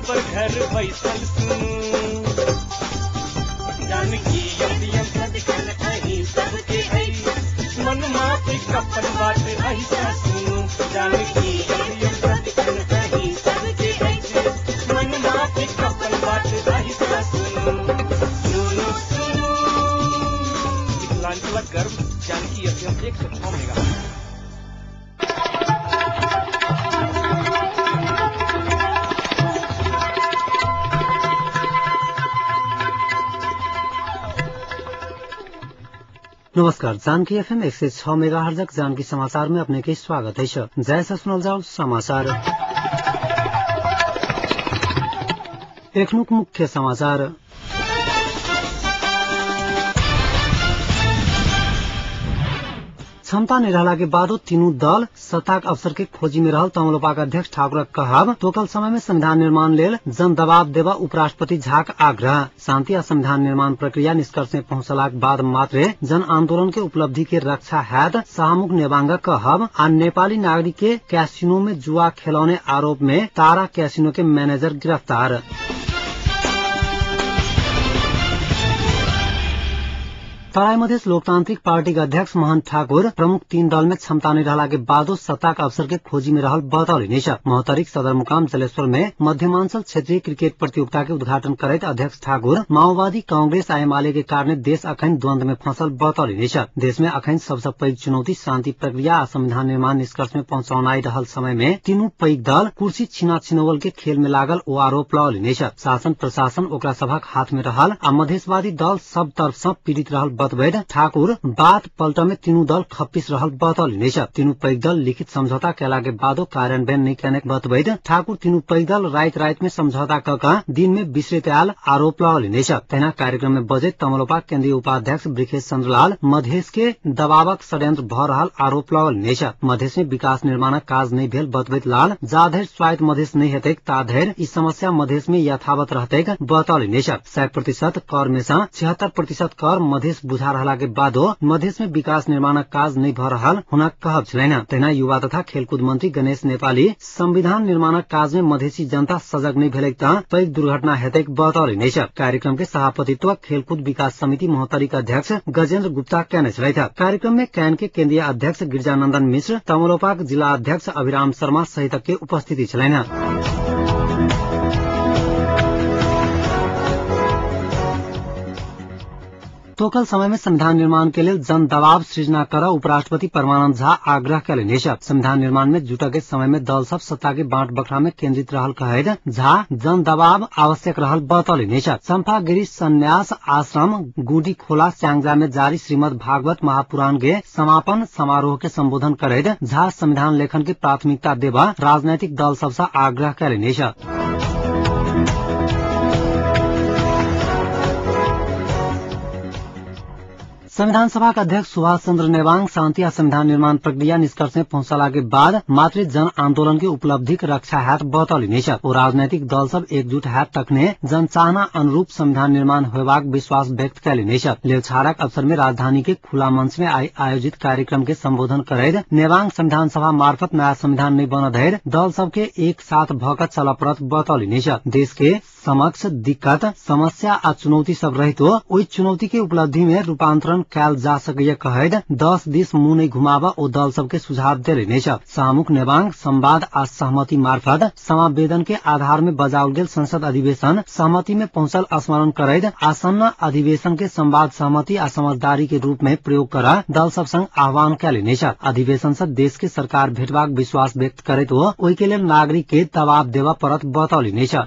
खबर घर बैसल सुनू जानकी अभियम सदखल कहीं सबके है मन माफी कपन बात ऐसा सुनू जानकी अभियम सदखल कहीं सबके है मन माफी कपन बात ऐसा सुनू सुनू सुनू मिथिलांचल गर्व जानकी अभियम 106 मेगा। नमस्कार, जानकी एफएम 106 मेगाहर्ज जानकी समाचार में अपने के स्वागत है। जैसा सुनल जाओ समाचार। एखनुक मुख्य समाचार। क्षमता निरहला के बाद तीनों दल सत्ताक अवसर के खोजी में रहल तमलोपा का अध्यक्ष ठाकुर कहब तोकल समय में संविधान निर्माण लेल जन दबाव देवा उपराष्ट्रपति झाक आग्रह। शांति आ संविधान निर्माण प्रक्रिया निष्कर्ष में पहुंचलाक बाद मात्र जन आंदोलन के उपलब्धि के रक्षा हैत शाहमुख नेवांगा कहब आ नेपाली नागरिक के कैसिनो में जुआ खेलौने आरोप में तारा कैसिनो के मैनेजर गिरफ्तार। तराई मधेस लोकतांत्रिक पार्टी का अध्यक्ष महंत ठाकुर प्रमुख 3 दल में क्षमता नहीं रहला के बादो सत्ता का अवसर के खोजी में रहल बतौली निशा महोत्तरिक सदरमुकाम जलेश्वर में मध्यमांचल क्षेत्रीय क्रिकेट प्रतियोगिता के उद्घाटन करते अध्यक्ष ठाकुर माओवादी कांग्रेस आ एमाले के कारण देश अखैन द्वंद्व में फंसल बतौली निशा देश में अखैन सबसे पैघ चुनौती शांति प्रक्रिया आ संविधान निर्माण निष्कर्ष में पहुंचाउनाई रहल समय में तीनों पैघ दल कुर्सी छिना छिनौल के खेल में लागल ओ आरोप लगौली निशा शासन प्रशासन ओकरा सभक हाथ में रहल आ मधेशवादी दल सब तरफ से पीड़ित रहल बतबैद ठाकुर बात पलट में तीनों दल खप्पिस रहल बतौली निशा तीनों पैघ दल लिखित समझौता कैला के बादो कार्यान्वयन नहीं करने बतबैद ठाकुर तीनों पैघ दल रात में समझौता कका दिन में बिसरते आल आरोप लगौली निशा तेना कार्यक्रम में बजे तमलोपा केंद्रीय उपाध्यक्ष ब्रिखेश चंद्रलाल मधेश के दबावक षड्यंत्र भ रहल आरोप लगौली निशा मधेश में विकास निर्माणक काज नहीं भेल बतबैद लाल जाधर स्वायत्त मधेश नहीं हेतैक ताधर इस समस्या मधेश में यथावत रहतैक बतौली निशा 100% कर में 76% कर मधेश बुझा रहला के बादो मधेश में विकास निर्माणक काज नहीं भ रहल हुना कहब छैन तेना युवा तथा खेलकूद मंत्री गणेश नेपाली संविधान निर्माणक काज में मधेसी जनता सजग नहीं भेलैक त पैघ दुर्घटना हेतैक बतौली निशा कार्यक्रम के सभापतित्व खेलकूद विकास समिति महोत्तरीका अध्यक्ष गजेन्द्र गुप्ता कैने छलैथ कार्यक्रम में कैन के केंद्रीय अध्यक्ष गिरिजानंदन मिश्र तमलोपाक जिला अध्यक्ष अभिराम शर्मा सहित के उपस्थिति छलैन। तोकल समय में संविधान निर्माण के लिए जन दबाव सृजना कर उपराष्ट्रपति परमानंद झा आग्रह कैले निशा संविधान निर्माण में जुटके समय में दल सब सत्ता के बांट बखरा में केंद्रित रहल कहैद झा जन दबाव आवश्यक रहल बतौली निशा चंपागिरी संन्यास आश्रम गुडी खोला स्यांगजा में जारी श्रीमद भागवत महापुराण के समापन समारोह के संबोधन करैद झा संविधान लेखन की प्राथमिकता देवा राजनैतिक दल सबसे आग्रह कैले निशा संविधान सभा का अध्यक्ष सुभाष चंद्र नेवांग शांति आ संविधान निर्माण प्रक्रिया निष्कर्ष में पहुंचला के बाद मात्र जन आंदोलन की उपलब्धि के रक्षा हैत बतौली निशा और राजनीतिक दल सब एकजुट हैत तकने जनचाहना अनुरूप संविधान निर्माण होबाक विश्वास व्यक्त कैली निशा लेवछाड़क अवसर में राजधानी के खुला मंच में आयोजित कार्यक्रम के संबोधन करैद नेवांग संविधान सभा मार्फत नया संविधान नहीं बन धैर दल सबके एक साथ भक चल परत बतौली निशा देश के समक्ष दिक्कत समस्या आ चुनौती सब रहितो ओई चुनौती के उपलब्धि में रूपांतरण कैल जा सके कहैद 10 दिस मुंह नहीं घुमावा ओ दल सबके सुझाव देले निशा शाहमुख नेवांग संवाद आ सहमति मार्फत समावेदन के आधार में बजाउल गेल संसद अधिवेशन सहमति में पहुंचल स्मरण करैद आसन्न अधिवेशन के संवाद सहमति आ समझदारी के रूप में प्रयोग करा दल सब संग आह्वान कैले निशा अधिवेशन से देश के सरकार भेटबाक विश्वास व्यक्त करैत ओई के लेल नागरिक के दबाव देवा परत बतौली निशा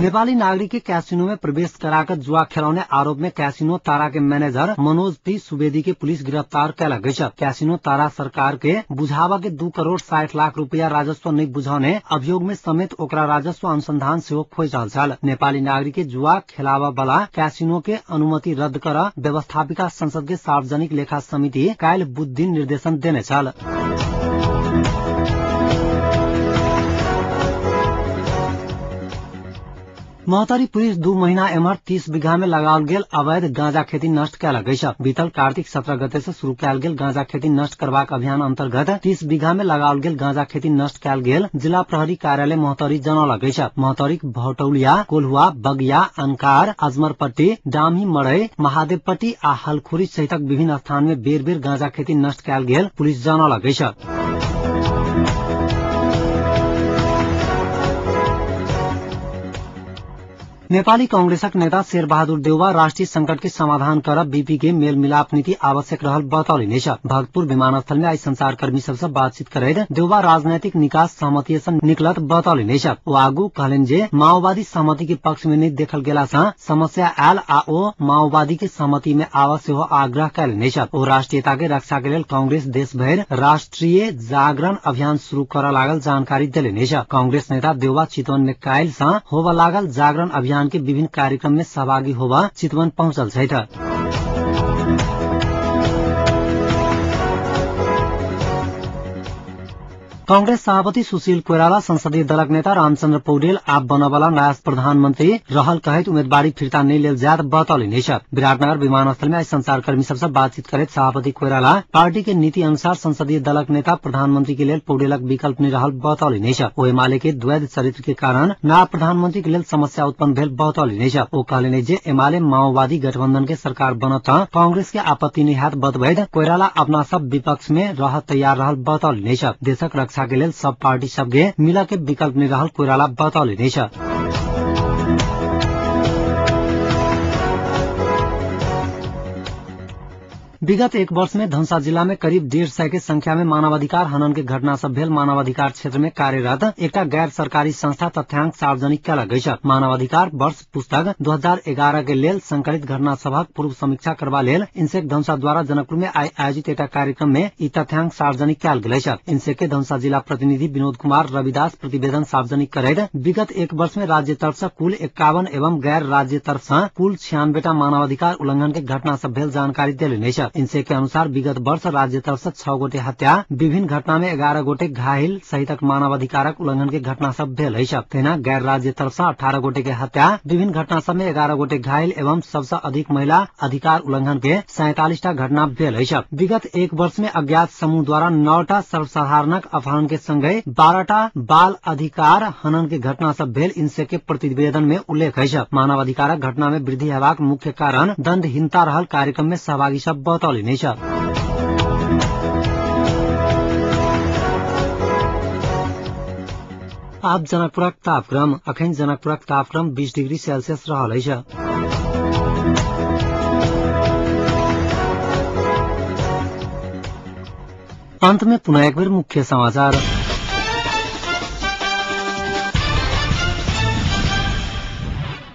नेपाली नागरिक के कैसिनो में प्रवेश कराकर जुआ खेलौने आरोप में कैसिनो तारा के मैनेजर मनोज पी सुवेदी के पुलिस गिरफ्तार कैला गई। कैसिनो तारा सरकार के बुझावा के 2 करोड़ 60 लाख रुपया राजस्व नहीं बुझाने अभियोग में समेत ओकरा राजस्व अनुसंधान सेहो खोज रहल छल। नेपाली नागरिक के जुआ खेलावा वाला कैसिनो के अनुमति रद्द कर व्यवस्थापिका संसद के सार्वजनिक लेखा समिति काल्हि बुध दिन निर्देशन देने छल। महोत्तरी पुलिस 2 महीना एम्हर 30 बीघा में लगाओल गेल अवैध गांजा खेती नष्ट कयल गइछ। बीतल कार्तिक 17 गते से शुरू कयल गेल गांजा खेती नष्ट करबाक अभियान अंतर्गत 30 बीघा में लगाओल गेल गांजा खेती नष्ट कयल गेल जिला प्रहरी कार्यालय महोत्तरी जनौलक गइछ। महोत्तरीक भटौलिया, कोल्हुआ, बगिया, अनकार, अजमरपट्टी, डाम्ही मड़ई, महादेवपट्टी आ हलखुरी सहितक विभिन्न स्थान में बेर बेर गांजा खेती नष्ट कयल गेल पुलिस जनौलक गइछ। नेपाली कांग्रेसक नेता शेरबहादुर देउवा राष्ट्रिय संकट के समाधान करब बीपी के मेल मिलाप नीति आवश्यक रहल बतौलनि छ। भक्तपुर विमानस्थल में आई संचारकर्मी सबसे बातचीत करैत देउवा राजनैतिक निकास सहमति से निकलत बतौलनि छ। ओ आगू कहलनि जे माओवादी सहमति के पक्ष में नहीं देखल गेला से समस्या आयल आ ओ माओवादी के सहमति में आवश्यक हो आग्रह कयलनि छ। ओ राष्ट्रीयता के रक्षा के लेल कांग्रेस देश भर राष्ट्रीय जागरण अभियान शुरू कर लागल जानकारी देलनि छ। कांग्रेस नेता देउवा चितवन में काल्हि से होब लागल जागरण अभियान के विभिन्न कार्यक्रम में सहभागी होवा चितवन पहुंचल छैठ। कांग्रेस सभापति सुशील कोइराला संसदीय दलक नेता रामचंद्र पौडेल आप बनवाला नया प्रधानमंत्री रहल कहत उम्मीदवारी फिर्ता नहीं लेल जात बतौलनि छ। विराटनगर विमानस्थल में आज संचारकर्मी सबसे बातचीत करैत सभापति कोइराला पार्टी के नीति अनुसार संसदीय दलक नेता प्रधानमंत्री के लेल पौडेलक विकल्प नहीं रहल बतौलनि छ। ओ एमाले के द्वैध चरित्र के कारण नया प्रधानमंत्री के लेल समस्या उत्पन्न भेल बतौलनि छ। ओ कहलनि जे एमाले माओवादी गठबंधन के सरकार बनत कांग्रेस के आपत्ति नहीं हाथ बतबैत कोइराला अपना सब विपक्ष में रह तैयार रहल बतौलनि छ। देशक रक्षा के लेल सब पार्टी सबके मिला के विकल्प नहीं रहल कोइराला बतौलनि छ। विगत एक वर्ष में धनुषा जिला में करीब 150 के संख्या में मानवाधिकार हनन के घटना सब भेल। मानवाधिकार क्षेत्र में कार्यरत एक गैर सरकारी संस्था तथ्यांक सार्वजनिक कयल गइछ। मानवाधिकार वर्ष पुस्तक 2011 के लेल संकलित घटना सभक पूर्व समीक्षा करबा लेल इनसेक धनुषा द्वारा जनकपुर में आयोजित एक कार्यक्रम में ई तथ्यांक सार्वजनिक कयल गेल छ। इनसेक के धनुषा जिला प्रतिनिधि विनोद कुमार रविदास प्रतिवेदन सार्वजनिक करैत विगत एक वर्ष में राज्य तरफ से कुल 51 एवं गैर राज्य तरफ से कुल 96 मानवाधिकार उल्लंघन के घटना सब भेल जानकारी देलनि छ। इनसे के अनुसार विगत वर्ष राज्य तरफ से 6 गोटे हत्या, विभिन्न घटना में 11 गोटे घायल सहितक मानवाधिकारक उल्लंघन के घटना सब भेल अछि। तेना गैर राज्य तरफ से 18 गोटे के हत्या, विभिन्न घटना सब में 11 गोटे घायल एवं सबसे अधिक महिला अधिकार उल्लंघन के 47 घटना भेल अछि। विगत एक वर्ष में अज्ञात समूह द्वारा 9टा सर्वसाधारणक अपहरण के संगे 12टा बाल अधिकार हनन के घटना सब भेल इनसे के प्रतिवेदन में उल्लेख अछि। मानवाधिकारक घटना में वृद्धि हेबाक मुख्य कारण दंडहीनता रहल कार्यक्रम में सहभागी सब बतौलनि छ। आब जनकपुरक तापक्रम अखन जनकपुरक तापक्रम 20 डिग्री सेल्सियस रहल अछि। अंत में पुनः एक बेर मुख्य समाचार।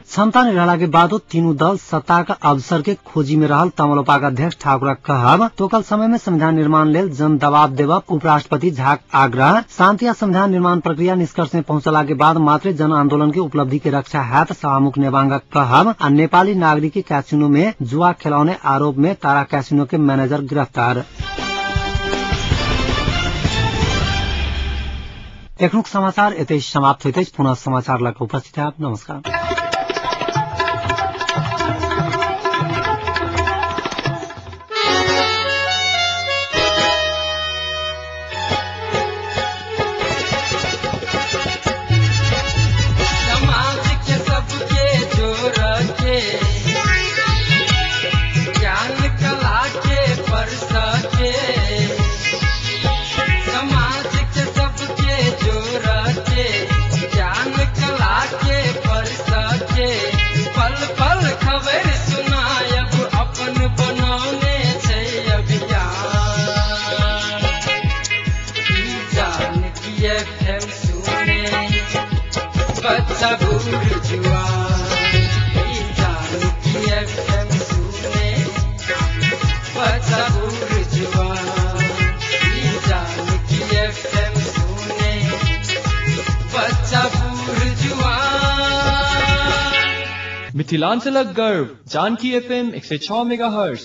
क्षमता निरहला के बादो तीनों दल सत्ता का अवसर के खोजी में रहल तमलोपाक अध्यक्ष ठाकुर कहब तोकल समय में संविधान निर्माण लेल जन दबाव देव उपराष्ट्रपति झाक आग्रह। शांति या संविधान निर्माण प्रक्रिया निष्कर्ष में पहुंचला के बाद मात्र जन आंदोलन के उपलब्धि के रक्षा हैत सभामुख नेवांगक कहब। आ नेपाली नागरिक कैसिनो में जुआ खिलौने आरोप में तारा कैसिनो के मैनेजर गिरफ्तार। एखनुक समाचार एतै समाप्त होइतै। पुनः समाचार लग उपस्थित है। नमस्कार। मिथिलांचलक गर्व जानकी FM 106 मेगाहर्ट्ज